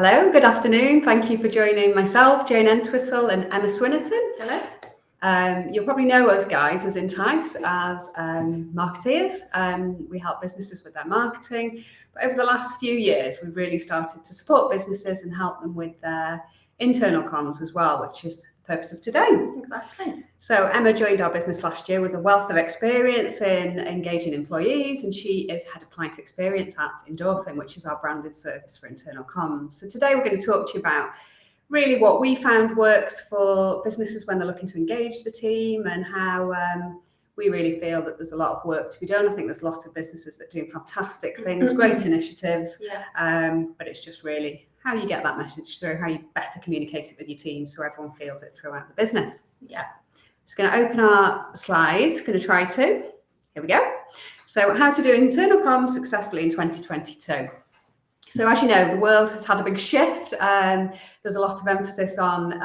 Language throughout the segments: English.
Hello, good afternoon. Thank you for joining myself, Jane Entwistle, and Emma Swinnerton. Hello. You'll probably know us guys as Entice as marketeers. We help businesses with their marketing, but over the last few years, we've really started to support businesses and help them with their internal comms as well, which is the purpose of today. Exactly. So Emma joined our business last year with a wealth of experience in engaging employees, and she is head of client experience at Endorphin, which is our branded service for internal comms. So today we're going to talk to you about really what we found works for businesses when they're looking to engage the team, and how we really feel that there's a lot of work to be done. I think there's lots of businesses that do fantastic things, great initiatives, but it's just really how you get that message through, how you better communicate it with your team so everyone feels it throughout the business. Yeah. Just going to open our slides, going to try to. Here we go. So how to do internal comms successfully in 2022. So as you know, the world has had a big shift. There's a lot of emphasis on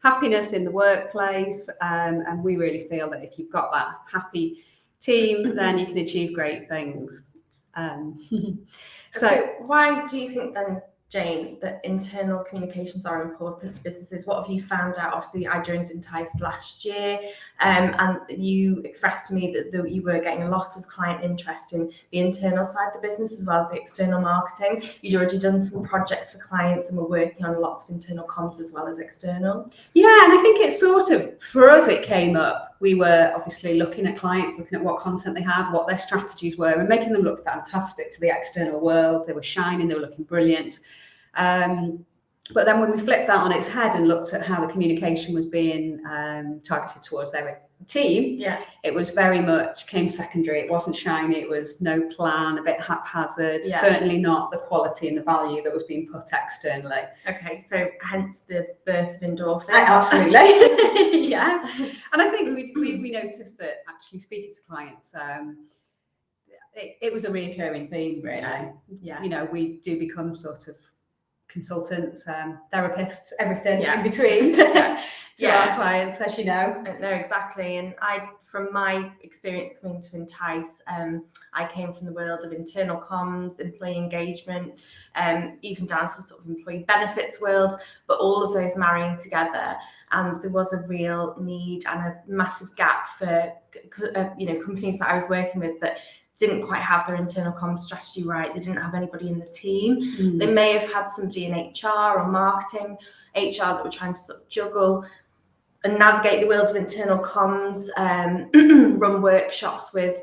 happiness in the workplace, and we really feel that if you've got that happy team, then you can achieve great things. So why do you think then, Jane, that internal communications are important to businesses? What have you found out? Obviously, I joined Entwistle last year, and you expressed to me that you were getting a lot of client interest in the internal side of the business as well as the external marketing. You'd already done some projects for clients and were working on lots of internal comms as well as external. Yeah, and I think it's sort of, for us, it came up. We were obviously looking at clients, looking at what content they had, what their strategies were, and making them look fantastic to the external world. They were shining, they were looking brilliant. But then when we flipped that on its head and looked at how the communication was being targeted towards their team, it was very much came secondary. It wasn't shiny, it was no plan, a bit haphazard, certainly not the quality and the value that was being put externally. Okay, so hence the birth of Endorphin. Absolutely. Yes. And I think we noticed that actually speaking to clients, it was a reoccurring theme, really. Yeah. You know, we do become sort of consultants, therapists, everything in between to our clients, as you know. No, exactly. And from my experience coming to Entice, I came from the world of internal comms, employee engagement, even down to sort of employee benefits world, but all of those marrying together. And there was a real need and a massive gap for companies that I was working with that didn't quite have their internal comms strategy right. They didn't have anybody in the team. They may have had somebody in HR or marketing, HR that were trying to sort of juggle and navigate the world of internal comms, run workshops with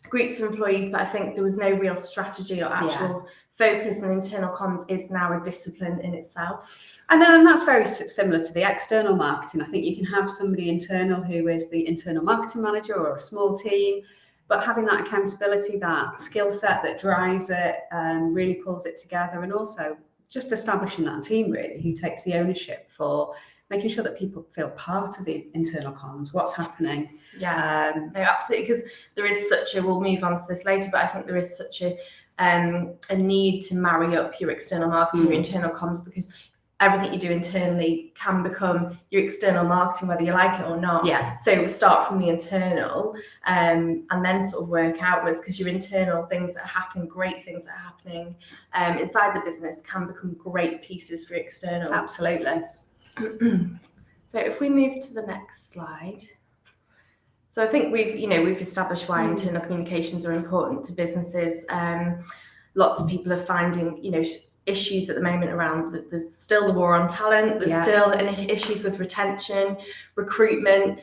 groups of employees, but I think there was no real strategy or actual focus, and internal comms is now a discipline in itself. And that's very similar to the external marketing. I think you can have somebody internal who is the internal marketing manager or a small team, but having that accountability, that skill set that drives it, really pulls it together, and also just establishing that team really who takes the ownership for making sure that people feel part of the internal comms, what's happening. No, absolutely, because there is we'll move on to this later, but I think there is such a need to marry up your external marketing, your internal comms, because everything you do internally can become your external marketing, whether you like it or not. So start from the internal and then sort of work outwards, because your internal things that are happening, great things that are happening inside the business can become great pieces for external. Absolutely. So if we move to the next slide. So I think we've established why internal communications are important to businesses. Lots of people are finding, issues at the moment around there's still the war on talent, there's still issues with retention, recruitment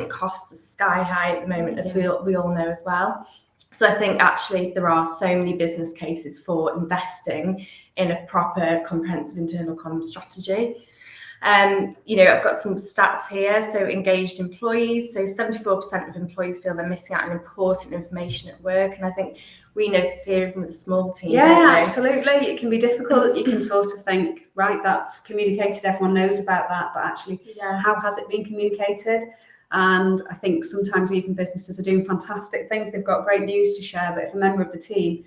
costs are sky high at the moment, as we all know as well. So I think actually there are so many business cases for investing in a proper comprehensive internal comms strategy. I've got some stats here. So engaged employees, so 74% of employees feel they're missing out on important information at work, and I think we notice here even with a small team. Absolutely. It can be difficult. You can sort of think, right, that's communicated, everyone knows about that, but actually how has it been communicated? And I think sometimes even businesses are doing fantastic things, they've got great news to share, but if a member of the team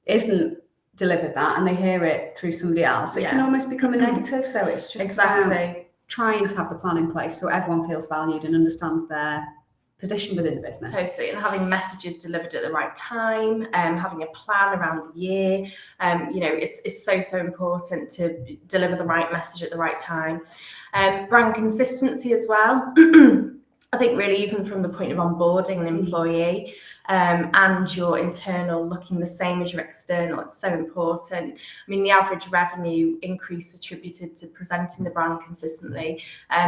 isn't delivered that and they hear it through somebody else, it can almost become a negative. So it's just about trying to have the plan in place so everyone feels valued and understands their position within the business. Totally, and having messages delivered at the right time, having a plan around the year, it's so important to deliver the right message at the right time. Brand consistency as well. I think really even from the point of onboarding an employee and your internal looking the same as your external, it's so important. I mean, the average revenue increase attributed to presenting the brand consistently,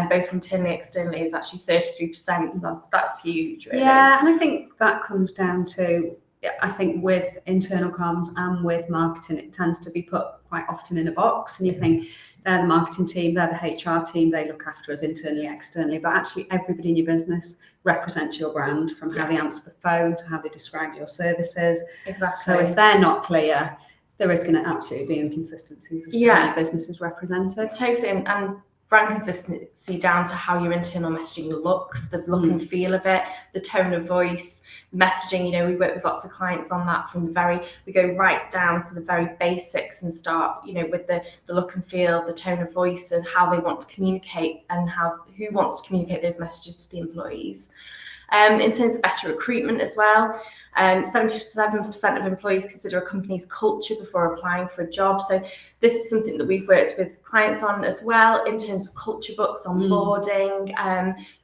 both internally and externally, is actually 33%. So that's huge, really. Yeah, and I think that comes down to, I think with internal comms and with marketing, it tends to be put quite often in a box, and you think they're the marketing team, they're the HR team, they look after us internally, externally, but actually everybody in your business represents your brand, from how they answer the phone to how they describe your services. Exactly. So if they're not clear, there is going to absolutely be inconsistencies as to how your business is represented. Totally, and brand consistency down to how your internal messaging looks, the look and feel of it, the tone of voice, messaging. We work with lots of clients on that we go right down to the very basics and start, with the look and feel, the tone of voice, and how they want to communicate, and who wants to communicate those messages to the employees. In terms of better recruitment as well, 77% of employees consider a company's culture before applying for a job. So this is something that we've worked with clients on as well, in terms of culture books, onboarding,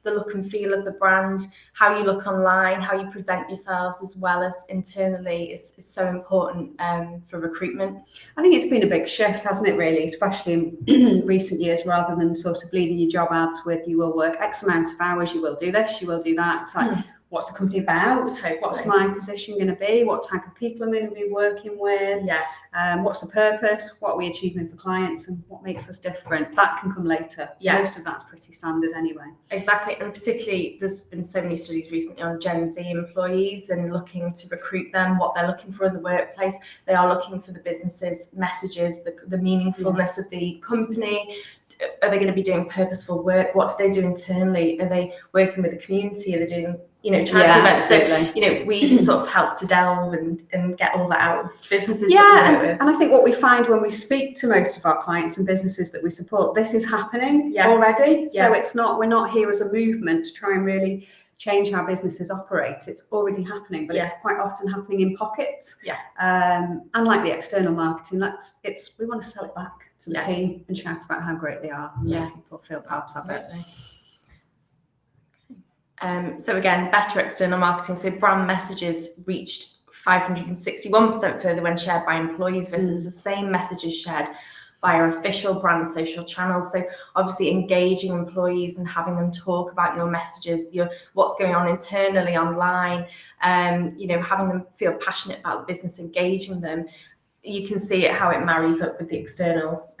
the look and feel of the brand, how you look online, how you present yourselves, as well as internally, is so important for recruitment. I think it's been a big shift, hasn't it, really, especially in recent years, rather than sort of leading your job ads with, you will work X amount of hours, you will do this, you will do that. It's like, what's the company about? Totally. What's my position going to be? What type of people I'm going to be working with? What's the purpose? What are we achieving for clients, and what makes us different? That can come later. Most of that's pretty standard anyway. Exactly, and particularly there's been so many studies recently on Gen Z employees and looking to recruit them, what they're looking for in the workplace. They are looking for the business's messages, the meaningfulness of the company. Are they going to be doing purposeful work? What do they do internally? Are they working with the community? Are they doing charity events? Absolutely. So we sort of help to delve and get all that out of businesses. And I think what we find when we speak to most of our clients and businesses that we support, this is happening already. So we're not here as a movement to try and really change how businesses operate. It's already happening, but it's quite often happening in pockets. And like the external marketing, we want to sell it back to the team and shout about how great they are, and make people feel part of it. So again, better external marketing. So brand messages reached 561% further when shared by employees versus the same messages shared by our official brand social channels. So obviously engaging employees and having them talk about your messages, what's going on internally online, having them feel passionate about the business, engaging them. You can see how it marries up with the external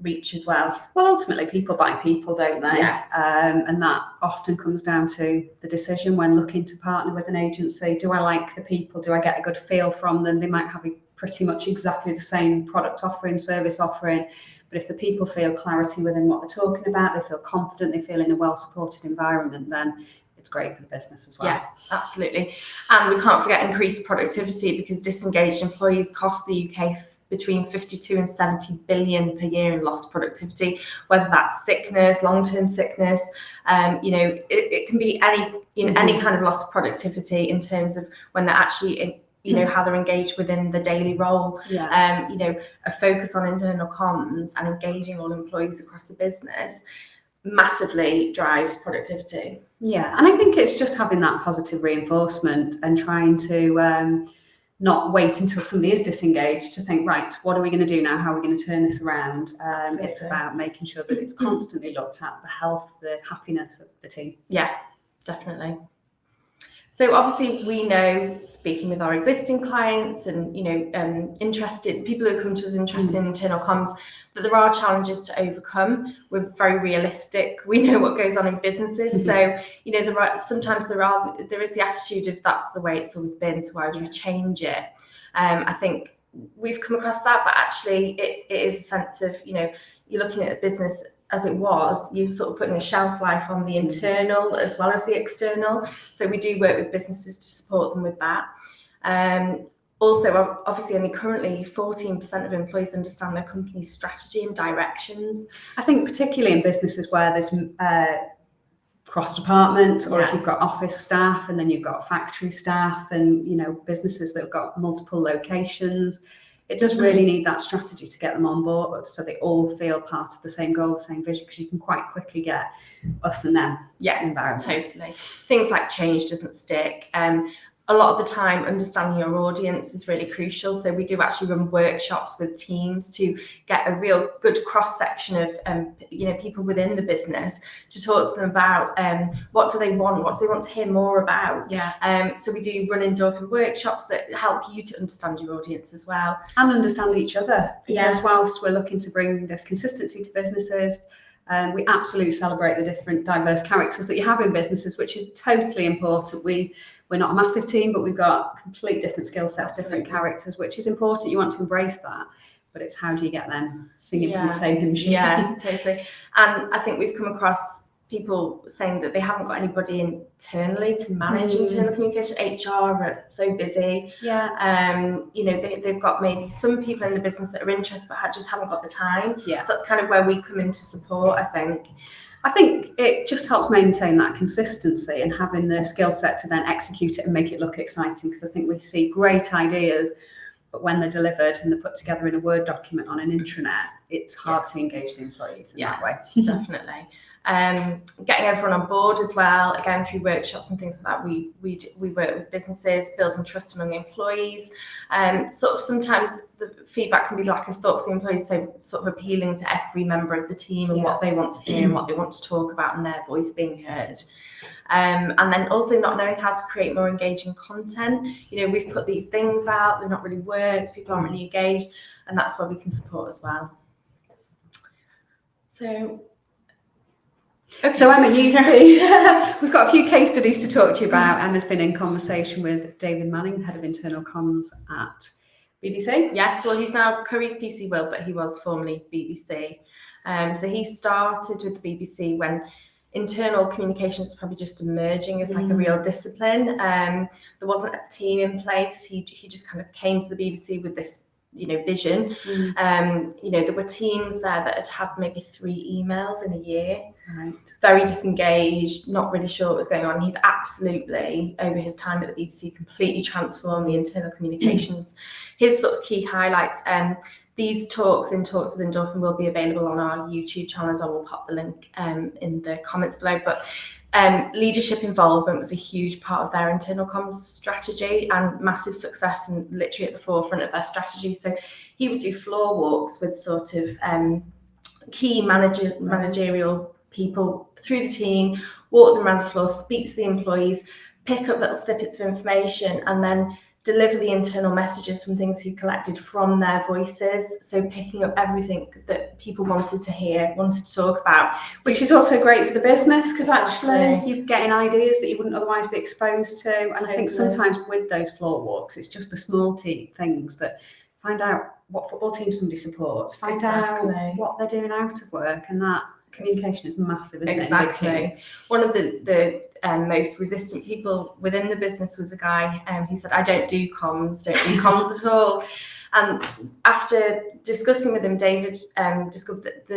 reach as well. Well, ultimately, people buy people, don't they? And that often comes down to the decision when looking to partner with an agency. Do I like the people? Do I get a good feel from them? They might have pretty much exactly the same product offering, service offering, but if the people feel clarity within what they're talking about, they feel confident, they feel in a well-supported environment, then it's great for the business as well. Yeah, absolutely. And we can't forget increased productivity, because disengaged employees cost the UK between 52 and 70 billion per year in lost productivity, whether that's sickness, long-term sickness, it can be any kind of lost productivity in terms of when they're actually how they're engaged within the daily role. A focus on internal comms and engaging all employees across the business massively drives productivity. And I think it's just having that positive reinforcement and trying to not wait until somebody is disengaged to think, right, what are we going to do now? How are we going to turn this around? It's about making sure that it's constantly looked at, the health, the happiness of the team. Yeah, definitely. So obviously we know, speaking with our existing clients and interested people who come to us interested in internal comms, that there are challenges to overcome. We're very realistic. We know what goes on in businesses. So sometimes there is the attitude of that's the way it's always been, so why would you change it? I think we've come across that, but actually it is a sense of you're looking at a business as it was, you're sort of putting a shelf life on the internal as well as the external. So we do work with businesses to support them with that. Also, obviously, only currently 14% of employees understand their company's strategy and directions. I think particularly in businesses where there's cross department, or if Yeah. you've got office staff and then you've got factory staff and, you know, businesses that have got multiple locations. It does really need that strategy to get them on board so they all feel part of the same goal, the same vision, because you can quite quickly get us and them environment. Totally. Things like change doesn't stick. A lot of the time, understanding your audience is really crucial. So we do actually run workshops with teams to get a real good cross section of people within the business to talk to them about what do they want to hear more about. So we do run Endorphin workshops that help you to understand your audience as well, and understand each other. Because whilst we're looking to bring this consistency to businesses, we absolutely celebrate the different diverse characters that you have in businesses, which is totally important. We're not a massive team, but we've got complete different skill sets, different characters, which is important. You want to embrace that, but it's how do you get them singing from the same hymn sheet? Yeah, totally. And I think we've come across people saying that they haven't got anybody internally to manage internal communication. HR are so busy. They've got maybe some people in the business that are interested but just haven't got the time. So that's kind of where we come in to support, I think it just helps maintain that consistency and having the skill set to then execute it and make it look exciting, because I think we see great ideas, but when they're delivered and they're put together in a Word document on an intranet, it's hard to engage the employees in that way. Definitely. Getting everyone on board as well, again through workshops and things like that. We work with businesses, building trust among the employees. Sort of sometimes the feedback can be lack of thought for the employees, so sort of appealing to every member of the team and what they want to hear and what they want to talk about and their voice being heard. And then also not knowing how to create more engaging content. We've put these things out, they're not really worked, people aren't really engaged, and that's where we can support as well. So Emma, we've got a few case studies to talk to you about. Emma's been in conversation with David Manning, head of internal comms at BBC. Yes, well, he's now Curry's PC World, but he was formerly BBC. So he started with the BBC when internal communication was probably just emerging as like a real discipline. There wasn't a team in place. He just kind of came to the BBC with this vision. There were teams there that had maybe 3 emails in a year. Very disengaged, not really sure what was going on. He's absolutely, over his time at the BBC, completely transformed the internal communications. His sort of key highlights, these talks with Endorphin will be available on our YouTube channel, as I will pop the link in the comments below. But leadership involvement was a huge part of their internal comms strategy and massive success, and literally at the forefront of their strategy. So he would do floor walks with sort of key managerial people through the team, walk them around the floor, speak to the employees, pick up little snippets of information, and then deliver the internal messages from things he collected from their voices. So picking up everything that people wanted to hear, wanted to talk about. Which is also great for the business, because actually you're getting ideas that you wouldn't otherwise be exposed to. And I think sometimes with those floor walks, it's just the small things that find out what football team somebody supports, find out what they're doing out of work, and that communication is massive, isn't it? Exactly. One of the most resistant people within the business was a guy who said, I don't do comms at all. And after discussing with him, David discovered that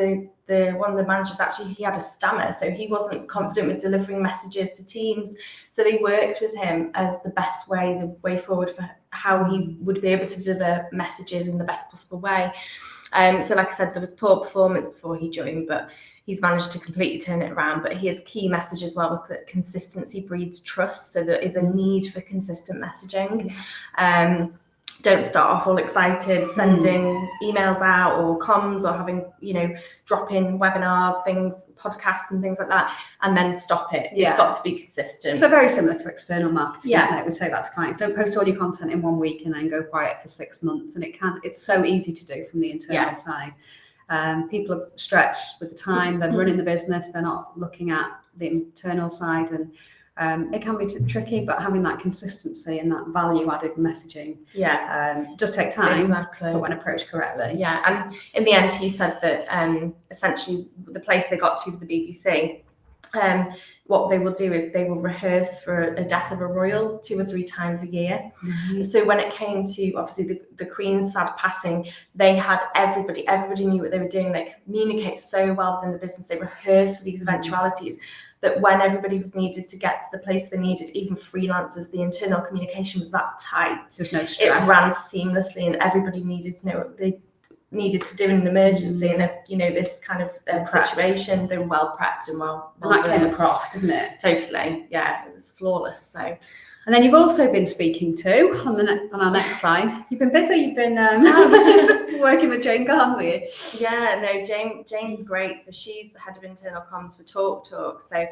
the one of the managers, actually, he had a stammer, so he wasn't confident with delivering messages to teams. So they worked with him as the way forward for how he would be able to deliver messages in the best possible way. So like I said, there was poor performance before he joined, but he's managed to completely turn it around. But his key message as well was that consistency breeds trust. So there is a need for consistent messaging. Don't start off all excited, sending emails out or comms or having, drop-in webinar things, podcasts and things like that, and then stop it. It's got to be consistent. So very similar to external marketing, isn't it? We say that to clients. Don't post all your content in 1 week and then go quiet for 6 months. And it's so easy to do from the internal side. People are stretched with the time, they're running the business, they're not looking at the internal side, and it can be tricky, but having that consistency and that value-added messaging does take time, but when approached correctly. And in the end, he said that essentially the place they got to with the BBC what they will do is they will rehearse for a death of a royal 2 or 3 times a year. Mm-hmm. So when it came to obviously the Queen's sad passing, they had everybody knew what they were doing. They communicate so well within the business. They rehearsed for these eventualities that when everybody was needed to get to the place they needed, even freelancers, the internal communication was that tight. There's no stress. It ran seamlessly, and everybody needed to know what they needed to do in an emergency and this kind of situation. They were well prepped and well and that came across, didn't it? Totally, yeah, it was flawless. So, and then you've also been speaking to on our next slide. You've been busy. You've been working with Jane Garnes, are you? Yeah, no, Jane's great. So she's the head of internal comms for Talk. So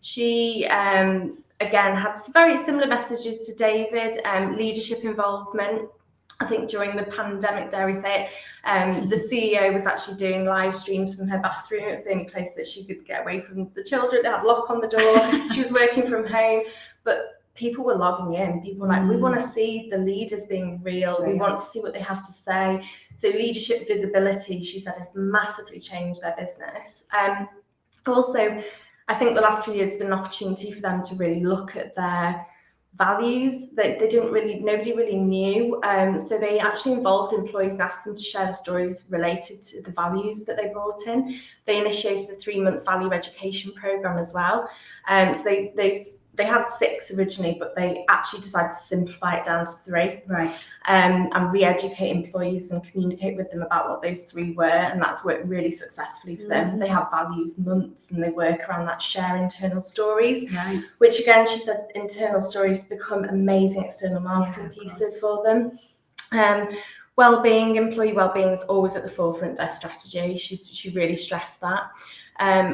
she again had very similar messages to David. Leadership involvement. I think during the pandemic, dare we say it, the CEO was actually doing live streams from her bathroom. It was the only place that she could get away from the children. It had a lock on the door. She was working from home, but people were logging in. People were like, we want to see the leaders being real. We want to see what they have to say. So leadership visibility, she said, has massively changed their business. Also, I think the last few years has been an opportunity for them to really look at their values that nobody really knew. So they actually involved employees and asked them to share the stories related to the values that they brought in. They initiated a 3-month value education program as well. So they had 6 originally, but they actually decided to simplify it down to 3. Right. And re-educate employees and communicate with them about what those 3 were. And that's worked really successfully for them. They have values months and they work around that, share internal stories, right. Which again, she said, internal stories become amazing external marketing pieces for them. Well-being, employee well-being is always at the forefront of their strategy. She really stressed that.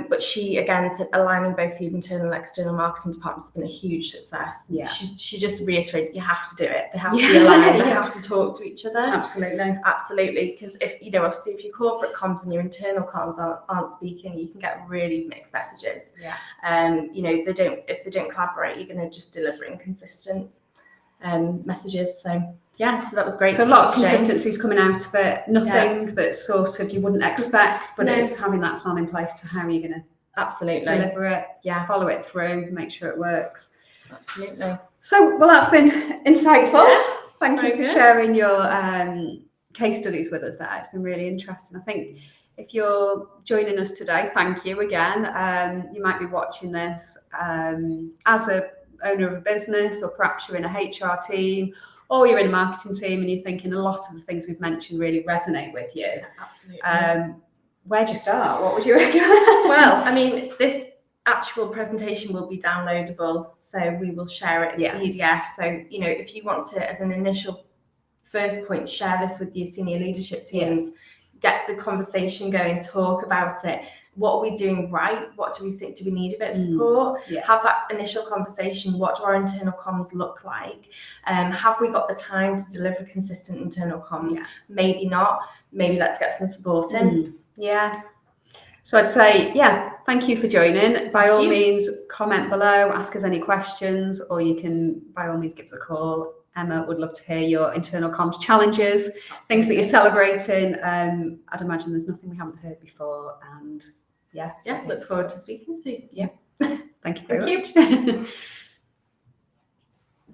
But she again said aligning both the internal and external marketing departments has been a huge success. Yeah. She just reiterated, you have to do it. They have to be aligned. They have to talk to each other. Absolutely. Because if obviously if your corporate comms and your internal comms aren't speaking, you can get really mixed messages. Yeah. If they don't collaborate, you're going to just deliver inconsistent messages. So. Yeah, so that was great. So a lot of consistencies coming out of it. Nothing that sort of you wouldn't expect, but it's having that plan in place to how you're going to deliver it, follow it through, make sure it works. Absolutely. So, well, that's been insightful. Yes, Thank you for sharing your case studies with us there. It's been really interesting. I think if you're joining us today, thank you again. You might be watching this as a owner of a business, or perhaps you're in a HR team, or you're in a marketing team and you're thinking a lot of the things we've mentioned really resonate with you. Yeah, absolutely. Where'd you start? What would you recommend? Well, I mean, this actual presentation will be downloadable, so we will share it as a PDF. So, if you want to, as an initial first point, share this with your senior leadership teams, get the conversation going, talk about it. What are we doing right? What do we think? Do we need a bit of support? Have that initial conversation. What do our internal comms look like? Have we got the time to deliver consistent internal comms? Maybe not. Maybe let's get some support in. So I'd say, thank you for joining. By all means, comment below, ask us any questions, or you can, by all means, give us a call. Emma would love to hear your internal comms challenges, things that you're celebrating. I'd imagine there's nothing we haven't heard before, and look forward to speaking to you. Thank you very much.